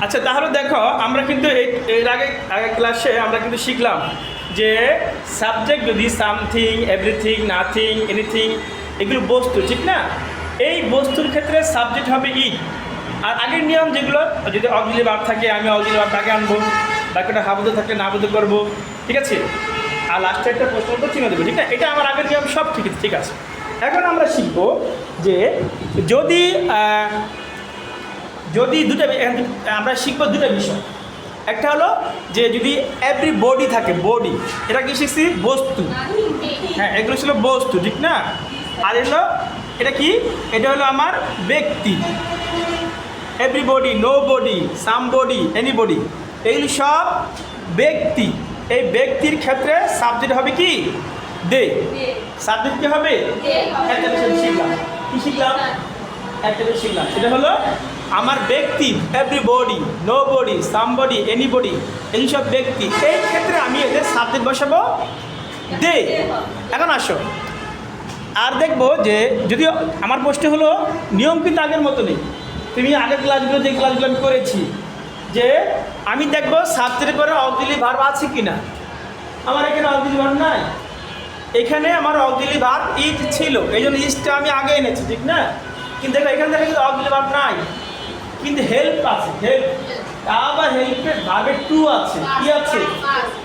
আচ্ছা, তাহলে দেখো আমরা কিন্তু এর আগে ক্লাসে আমরা কিন্তু শিখলাম যে সাবজেক্ট যদি সামথিং, এভরিথিং, নাথিং, এনিথিং, এগুলো বস্তু, ঠিক না? এই বস্তুর ক্ষেত্রে সাবজেক্ট হবে ইট। আর আগের নিয়ম যেগুলো, যদি অক্সিলারি ভার্ব থাকে আমি অক্সিলারি ভার্ব আগে আনবো, বাকিটা হাবুদে থাকলে নাবুদে করবো, ঠিক আছে? আর লাস্টে একটা প্রশ্ন তো চিনে দেবো, ঠিক না? এটা আমার আগের নিয়ম সব ঠিক আছে। এখন আমরা শিখবো যে যদি আমরা শিখবো দুটো বিষয়। একটা হলো যে যদি এভরি বডি থাকে, বডি, এটা কি শিখছি? বস্তু। হ্যাঁ, এগুলো ছিল বস্তু, ঠিক না? আর এগুলো এটা কি? এটা হলো আমার ব্যক্তি। এভরিবডি, নো বডি, সাম বডি, এনিবডি, এগুলি সব ব্যক্তি। এই ব্যক্তির ক্ষেত্রে সাবজেক্ট হবে কি? দে। সাবজেক্ট কি হবে? একটা বিষয় শিখলাম। কি শিখলাম? একটা বিষয় শিখলাম, সেটা হলো আমার ব্যক্তি, everybody, nobody, somebody, anybody, এই সব ব্যক্তি। এই ক্ষেত্রে আমি এদের সাবজেক্ট বসাবো দে। এখন আসো আর দেখবো যে যদি আমার প্রশ্ন হলো, নিয়ম কিন্তু আগের মতো নেই। তুমি আগের ক্লাসগুলো, যে ক্লাসগুলো আমি করেছি, যে আমি দেখবো সাবজেক্টের পরে অক্সিলারি ভার্ব আছে কি না। আমার এখানে অক্সিলারি ভার্ব নাই, এখানে আমার অক্সিলারি ভার্ব ইট ছিল, এই জন্য ইটটা আমি আগে এনেছি, ঠিক না? কিন্তু দেখো এখানে দেখা কিন্তু অক্সিলারি ভার্ব নাই, কিন্তু হেল্প আছে, হেল্প। আবার হেল্পের ভার্বের টু আছে, কি আছে?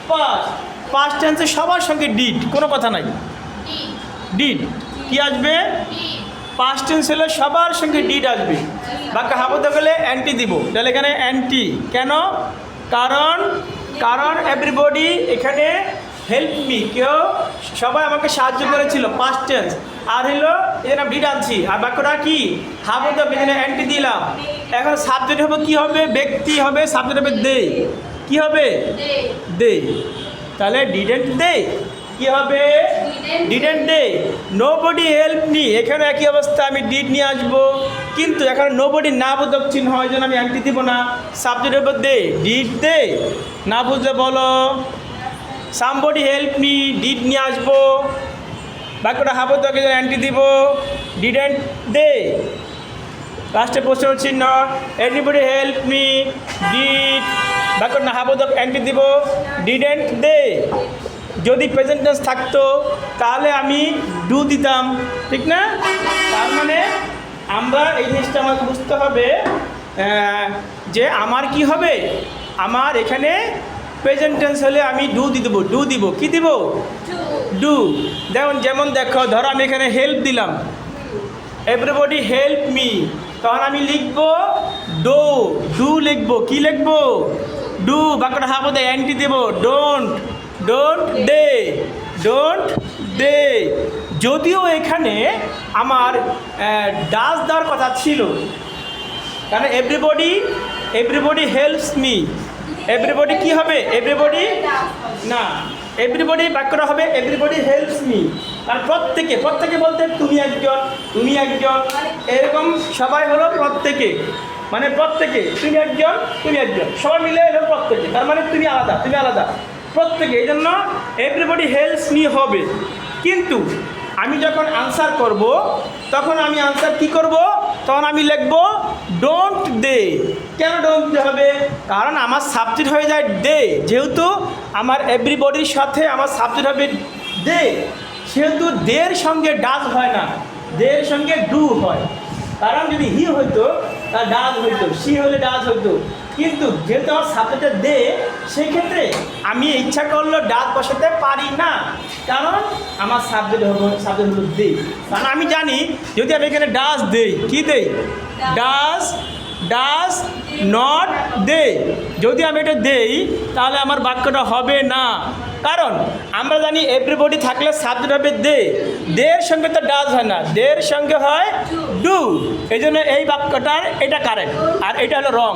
পাস্ট। পাস্ট টেন্সে সবার সঙ্গে ডিড, কোনো কথা নাই। ডিড কি আসবে? পাস্ট টেন্স হলে সবার সঙ্গে ডিড আসবে। বাক্য হাবতে গেলে অ্যান্টি দিব, তাহলে এখানে অ্যান্টি কেন? কারণ এভরিবডি এখানে হেল্প মি, কেউ সবাই আমাকে সাহায্য করেছিল, পাস্ট টেন্স। আর হলো এখানে ডিড আনছি, আর বাক্যটা কি? হাবতে এখানে অ্যান্টি দিলাম। এখন সাবজেক্ট হবে কি হবে? ব্যক্তি হবে, সাবজেক্ট হবে দে। কি হবে? দে। তাহলে ডিডেন্ট দে কি হবে? Didn't they. Nobody help me, এখানে একই অবস্থা, আমি ডিড নিয়ে আসবো, কিন্তু এখানে নোবডি না বোধক চিহ্ন হয়, যেন আমি অ্যান্টি দিব না। সাবজেক্টের উপর দে, ডিড দে। না বুঝলে বলো। সামবডি হেল্প মি, ডিড নিয়ে আসবো, বাক্যটা হাবতকে যেন অ্যান্টি দিব, ডিডেন্ট দে। লাস্টে প্রশ্ন চিহ্ন, এনিবডি হেল্প মি, ডিড, বাক্যটা হাবতক অ্যান্টি দিব, ডিডেন্ট দে। যদি প্রেজেন্ট টেন্স থাকতো তাহলে আমি ডু দিতাম, ঠিক না? তার মানে আমরা এই জিনিসটা আমাকে বুঝতে হবে যে আমার কি হবে, আমার এখানে প্রেজেন্ট টেন্স হলে আমি ডু দিব, ডু দিব, কি দিব? ডু। যেমন দেখো, ধরো আমি এখানে হেল্প দিলাম, এভরিবডি হেল্প মি, তখন আমি লিখবো ডো, ডু লিখবো, কি লিখবো? ডু। বাক্যটা হাবতে অ্যান্টি দেবো, ডোন্ট দে, ডোন্ট দে। যদিও এখানে আমার ডাজ দেওয়ার কথা ছিল, কারণ এভরিবডি হেল্পস মি, এভরিবডি কি হবে? এভরিবডি না, এভরিবডি বাক্যটা হবে এভরিবডি হেল্পস মি। আর প্রত্যেকে বলতে তুমি একজন, এরকম সবাই হলো প্রত্যেকে, মানে প্রত্যেকে, তুমি একজন, সবাই মিলে এলো প্রত্যেকে, তার মানে তুমি আলাদা, প্রত্যেকে। এই জন্য এভরিবডি হেল্পস মি হবে। কিন্তু আমি যখন আনসার করব, তখন আমি আনসার কি করব? তখন আমি লিখব ডোন্ট দে। কেন ডোন্ট দে হবে? কারণ আমার সাবজেক্ট হয়ে যায় দে, যেহেতু আমার এভরিবডির সাথে আমার সাবজেক্ট হবে দে, সেহেতু দের সঙ্গে ডাজ হয় না, দের সঙ্গে ডু হয়। কারণ যদি হি হইতো তার ডাজ হইতো, সি হলে ডাজ হইতো, কিন্তু যেহেতু আমার সাবজেক্টটা দে, সেক্ষেত্রে আমি ইচ্ছা করলেও ডাজ বসাতে পারি না, কারণ আমার সাবজেক্ট হলো দে। কারণ আমি জানি যদি আমি এখানে ডাজ দেই, কি দেই? Does not they. যদি আমি এটা দেই তাহলে আমার বাক্যটা হবে না, কারণ আমরা জানি এভরিবডি থাকলে সাবজেক্ট হবে দে, দের সঙ্গে তো ডাজ হয় না, দের সঙ্গে হয় ডু। এই জন্য এই বাক্যটার এটা কারেক্ট, আর এটা হলো রং।